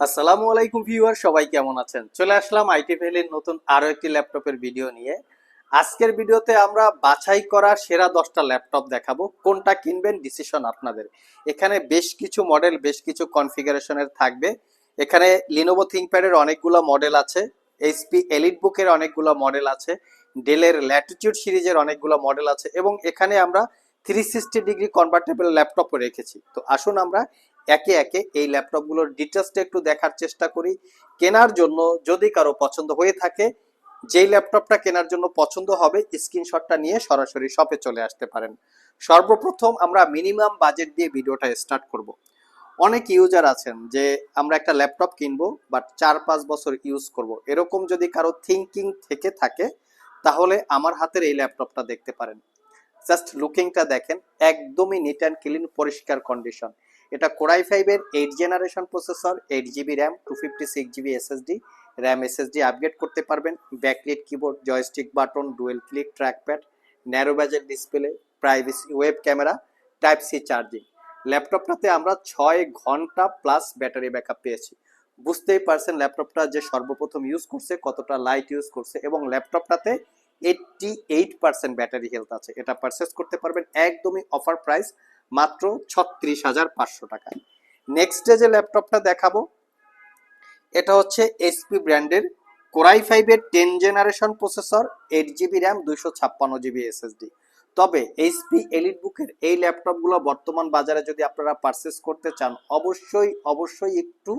আসসালামু আলাইকুম ভিউয়ার, সবাই কেমন আছেন? চলে আসলাম আইটি ভ্যালির নতুন আরো একটি ল্যাপটপের ভিডিও নিয়ে। আজকের ভিডিওতে আমরা বাছাই করা সেরা 10টা ল্যাপটপ দেখাবো। কোনটা কিনবেন ডিসিশন আপনাদের। এখানে বেশ কিছু মডেল, বেশ কিছু কনফিগারেশনের থাকবে। এখানে লিনোভো থিংকপ্যাডের অনেকগুলো মডেল আছে, এইচপি এলিটবুকের অনেকগুলো মডেল আছে, ডেলের ল্যাটিটিউড সিরিজের অনেকগুলো মডেল আছে এবং এখানে আমরা 360 ডিগ্রি কনভার্টেবল ল্যাপটপও রেখেছি। তো আসুন আমরা একে একে এই ল্যাপটপগুলোর ডিটেলসটা একটু দেখার চেষ্টা করি। কেনার জন্য যদি কারো পছন্দ হয়ে থাকে, যেই ল্যাপটপটা কেনার জন্য পছন্দ হবে স্ক্রিনশটটা নিয়ে সরাসরি শপে চলে আসতে পারেন। সর্বপ্রথম আমরা মিনিমাম বাজেট দিয়ে ভিডিওটা স্টার্ট করব। অনেক ইউজার আছেন যে আমরা একটা ল্যাপটপ কিনবো বাট 4-5 বছর ইউজ করব, এরকম যদি কারো থিঙ্কিং থেকে থাকে তাহলে আমার হাতের এই ল্যাপটপটা দেখতে পারেন। জাস্ট লুকিংটা দেখেন, একদমই নিট অ্যান্ড ক্লিন, পরিষ্কার কন্ডিশন। এটা কোরাই 5-এর 8 generation processor, 8 GB RAM, 256 GB SSD, RAM SSD upgrade করতে পারবেন। Backlit keyboard, joystick button, dual click trackpad, narrow ব্যাজের display, privacy web camera, type C charging. ল্যাপটপটাতে আমরা 6 ঘন্টা প্লাস ব্যাটারি ব্যাকআপ পেয়েছি। বুঝতেই পারছেন ল্যাপটপটা যে সর্বপ্রথম ইউজ করছে কতটা লাইট ইউজ করছে, এবং ল্যাপটপটাতে 88% ব্যাটারি হেলথ আছে। এটা পারচেস করতে পারবেন একদমই অফার প্রাইস, মাত্র 36,500 টাকায়। নেক্সট যে ল্যাপটপটা দেখাবো এটা হচ্ছে এইচপি ব্র্যান্ডের কোরাই 5-এর 10 generation processor, 8 GB RAM, 256 GB SSD. তবে এইচপি এলিটবুকের এই ল্যাপটপগুলো বর্তমান বাজারে যদি আপনারা পারচেস করতে চান, অবশ্যই একটু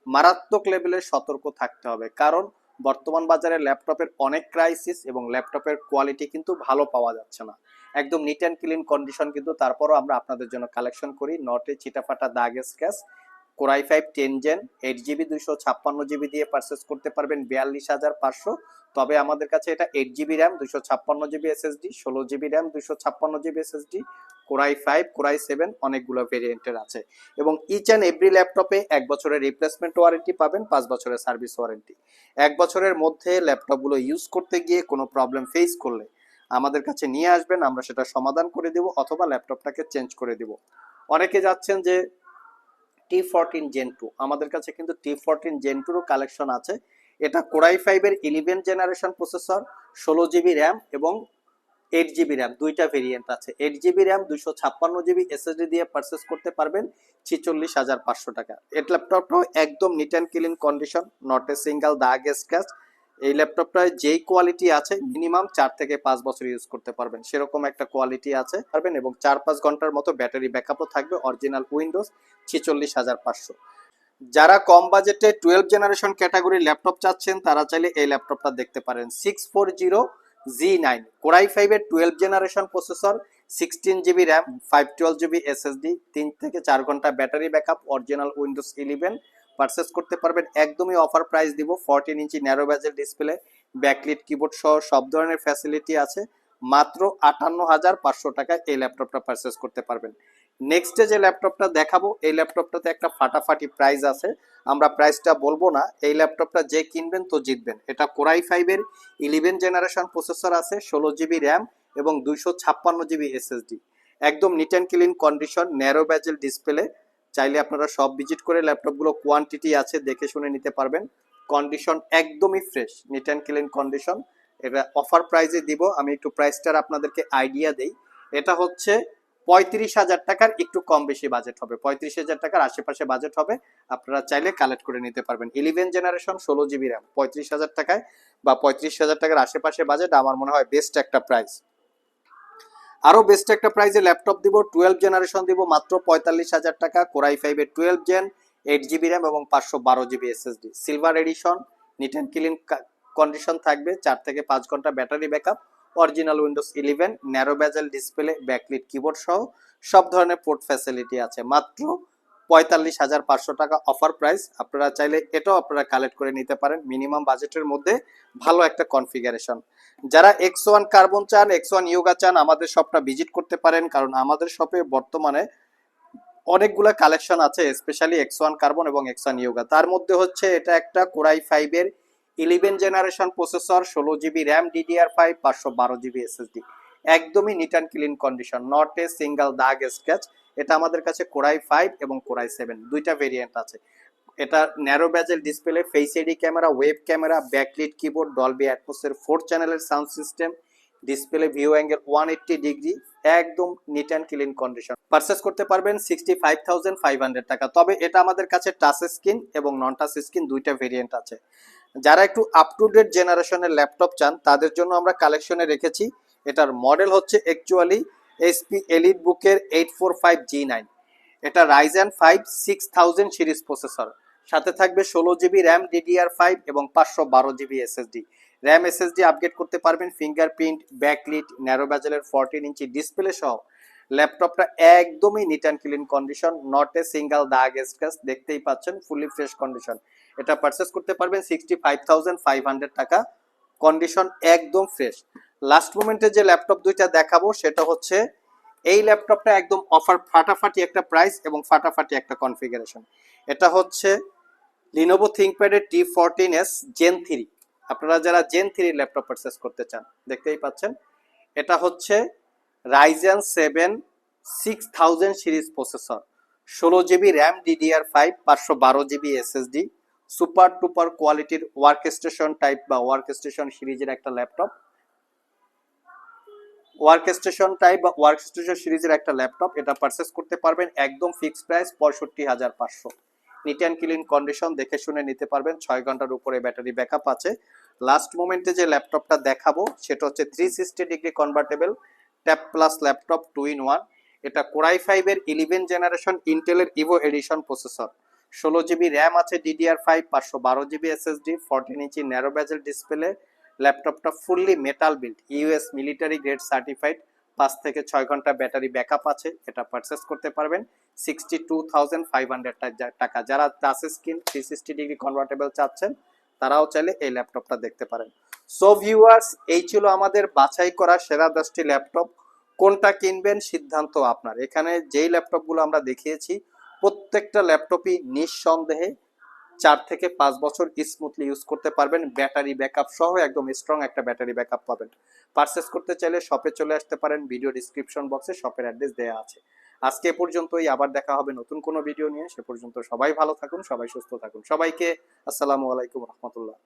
মারাত্মক লেভেলের সতর্ক থাকতে হবে, কারণ বর্তমান বাজারে ল্যাপটপের অনেক ক্রাইসিস এবং ল্যাপটপের কোয়ালিটি কিন্তু ভালো পাওয়া যাচ্ছে না। একদম নিট অ্যান্ড ক্লিন কন্ডিশন, কিন্তু তারপরও আমরা আপনাদের জন্য কালেকশন করি। নটে চিটাফাটা দাগ scratch. Core i 5 10 gen, 8 GB 256 GB দিয়ে পারচেস করতে পারবেন 42,500। তবে আমাদের কাছে এটা 8 GB RAM, 256 GB SSD, 16 GB RAM, 256 GB SSD, core i 5, core i 7 অনেকগুলো ভেরিয়েন্টের আছে। এবং ইচ অ্যান্ড এভরি ল্যাপটপে 1 বছরের রিপ্লেসমেন্ট ওয়ারেন্টি পাবেন, 5 বছরের সার্ভিস ওয়ারেন্টি। 1 বছরের মধ্যে ল্যাপটপগুলো ইউজ করতে গিয়ে কোনো প্রবলেম ফেস করলে আমাদের কাছে নিয়ে আসবেন, আমরা সেটা সমাধান করে দেব অথবা ল্যাপটপটাকে চেঞ্জ করে দেব। অনেকে যাচ্ছেন যে T14 Gen 2, আমাদের কাছে কিন্তু T14 Gen 2 কালেকশন আছে। এটা কোরাই 5-এর 11 জেনারেশন প্রসেসর, 16 জিবি র্যাম এবং 8 জিবি র্যাম, দুইটা ভেরিয়েন্ট আছে। 8 জিবি র্যাম, 256 জিবি এসএসডি দিয়ে পারচেস করতে পারবেন 46,500 টাকা। এই ল্যাপটপটাও একদম neat and clean condition, not a single দাগ স্ক্র্যাচ। এই ল্যাপটপটায় যেই কোয়ালিটি আছে মিনিমাম 4 থেকে 5 বছর ইউজ করতে পারবেন, সেরকম একটা কোয়ালিটি আছে পারবেন, এবং 4-5 ঘন্টার মতো ব্যাটারি ব্যাকআপও থাকবে। Original Windows, 46,500। যারা কম বাজেটে 12 জেনারেশন ক্যাটাগরির ল্যাপটপ চাচ্ছেন তারা চাইলে এই ল্যাপটপটা দেখতে পারেন। 640G9 কোরাই 5-এর 12 generation processor, 16 GB RAM, 512 GB SSD, 3 থেকে 4 ঘন্টা battery backup, original Windows 11 purchase করতে পারবেন। একদমই অফার প্রাইস দিব। 14 ইঞ্চি ন্যারো ব্যাজের ডিসপ্লে, ব্যাকলিট কিবোর্ড সহ সব ধরনের ফ্যাসিলিটি আছে। মাত্র 58,500 টাকায় এই ল্যাপটপটা পারচেস করতে পারবেন। নেক্সট যে ল্যাপটপটা দেখাবো এই ল্যাপটপটাতে একটা ফাটাফাটি প্রাইস আছে, আমরা প্রাইসটা বলবো না। এই ল্যাপটপটা যে কিনবেন তো জিতবেন। এটা কোরাই 5-এর 11 জেনারেশন প্রসেসর আছে, 16 জিবি র্যাম এবং 256 জিবি এসএসডি। একদম neat and clean condition, narrow bezel display. চাইলে আপনারা সব ভিজিট করে ল্যাপটপগুলো কোয়ান্টিটি আছে দেখে শুনে নিতে পারবেন। কন্ডিশন একদমই fresh, NEET and clean condition. এটা অফার প্রাইসে দিব। আমি একটু প্রাইসটার আপনাদেরকে আইডিয়া দেই। এটা হচ্ছে 35,000 টাকার একটু কম বেশি বাজেট হবে, 35,000 টাকার আশেপাশে বাজেট হবে। আপনারা চাইলে কালেক্ট করে নিতে পারবেন। 11 জেনারেশন, 16 জিবি র্যাম, 35,000 টাকায় বা 35,000 টাকার আশেপাশে বাজেট আমার মনে হয় বেস্ট একটা প্রাইস। আরো বেস্ট একটা প্রাইসে ল্যাপটপ দিব, 12 জেনারেশন দিব মাত্র 45,000 টাকা। কোরাই 5-এর 12 জেন, 8 জিবি র্যাম এবং 512 GB SSD, silver addition, NEET and clean condition থাকবে। 4 থেকে 5 ঘন্টা battery backup, original Windows 11, narrow bezel display, backlit keyboard সহ সব ধরনের পোর্ট ফ্যাসিলিটি আছে। মাত্র 45,500 টাকা অফার প্রাইস। আপনারা চাইলে এটাও আপনারা কালেক্ট করে নিতে পারেন মিনিমাম বাজেটের মধ্যে, ভালো একটা কনফিগারেশন। যারা X1 কার্বন চান, X1 ইয়োগা চান, আমাদের শপটা ভিজিট করতে পারেন, কারণ আমাদের শপে বর্তমানে অনেকগুলা কালেকশন আছে, স্পেশালি X1 কার্বন এবং X1 ইয়োগা। তার মধ্যে হচ্ছে এটা একটা কোরাই 5-এর 11 generation processor, 16 GB RAM, DDR5, 512 GB SSD. একদমই neat and clean condition, not a single দাগ স্ক্র্যাচ। এটা আমাদের কাছে কোরাই 5 এবং কোরাই 7 দুইটা ভেরিয়েন্ট আছে। এটা narrow bezel display, face ID camera, web camera, backlit keyboard, Dolby অ্যাটমসের 4 চ্যানেলের sound system, display view angle 180 degree, একদম neat and clean condition. Purchase করতে পারবেন 65,500 টাকা। তবে এটা আমাদের কাছে টাচ স্ক্রিন এবং নন টাচ স্ক্রিন দুইটা ভেরিয়েন্ট আছে। যারা একটু আপ টু ডেট জেনারেশনের ল্যাপটপ চান তাদের জন্য আমরা কালেকশনে রেখেছি। এটার মডেল হচ্ছে অ্যাকচুয়ালি এইচপি এলিট বুকের 845G9। এটা রাইজেন 5 6000 সিরিজ প্রসেসর, সাথে থাকবে 16 জিবি র্যাম DDR5 এবং 512 GB SSD. RAM SSD upgrade করতে পারবেন, fingerprint, backlit, narrow ব্যাজেলের 14 inch display সহ ল্যাপটপটা একদমই neat and clean condition, not a single দাগ স্ক্র্যাচ, দেখতেই পাচ্ছেন ফুলি ফ্রেশ কন্ডিশন। এটা পারচেস করতে পারবেন 65,500 টাকা, কন্ডিশন একদম ফ্রেশ। লাস্ট মোমেন্টে যে ল্যাপটপ দুইটা দেখাবো সেটা হচ্ছে এই ল্যাপটপটা একদম অফার ফাটাফাটি একটা প্রাইস এবং ফাটাফাটি একটা কনফিগারেশন। এটা হচ্ছে লিনোভো থিংকপ্যাডের T14s Gen 3। আপনারা যারা Gen 3 ল্যাপটপ পারচেস করতে চান দেখতেই পাচ্ছেন, এটা হচ্ছে Ryzen 7 6000 series processor, 16 GB RAM DDR5, 512 GB SSD, super duper কোয়ালিটির ওয়ার্ক স্টেশন টাইপ বা ওয়ার্ক স্টেশন সিরিজের একটা ল্যাপটপ। ওয়ার্ক স্টেশন টাইপ বা ওয়ার্ক স্টেশন সিরিজের একটা ল্যাপটপ। এটা পারচেস করতে পারবেন একদম fixed price 65,500। Neat and clean condition, দেখে শুনে নিতে পারবেন, 6 ঘন্টার উপরে ব্যাটারি ব্যাকআপ আছে। লাস্ট মোমেন্টে যে ল্যাপটপটা দেখাবো সেটা হচ্ছে 360 degree convertible tab plus laptop 2 in 1। এটা কোরাই 5 এর 11 জেনারেশন ইন্টেলের Evo edition processor, 16 GB RAM আছে DDR5, 512 GB SSD, 14 inch narrow bezel display. ল্যাপটপটা fully metal build, US military grade certified, 5 থেকে 6 ঘন্টা ব্যাটারি ব্যাকআপ আছে। এটা পারচেস করতে পারবেন 62,500 টাকা। যারা টাচ স্ক্রিন 360 ডিগ্রি কনভার্টেবল চাচ্ছেন তারাও চাইলে এই ল্যাপটপটা দেখতে পারেন। সো ভিউয়ার্স, এই ছিল আমাদের বাছাই করা সেরা 10টি ল্যাপটপ। কোনটা কিনবেন সিদ্ধান্ত আপনার। এখানে যেই ল্যাপটপগুলো আমরা দেখিয়েছি প্রত্যেকটা ল্যাপটপই নিঃসন্দেহে 4 থেকে 5 বছর স্মুথলি ইউজ করতে পারবেন, ব্যাটারি ব্যাকআপ সহ একদম স্ট্রং একটা ব্যাটারি ব্যাকআপ পাবেন। পারচেস করতে চাইলে শপে চলে আসতে পারেন, ভিডিও ডিসক্রিপশন বক্সে শপের অ্যাড্রেস দেওয়া আছে। আজকে এ পর্যন্তই, আবার দেখা হবে নতুন কোনো ভিডিও নিয়ে। সে পর্যন্ত সবাই ভালো থাকুন, সবাই সুস্থ থাকুন। সবাইকে আসসালামু আলাইকুম রহমতুল্লাহ।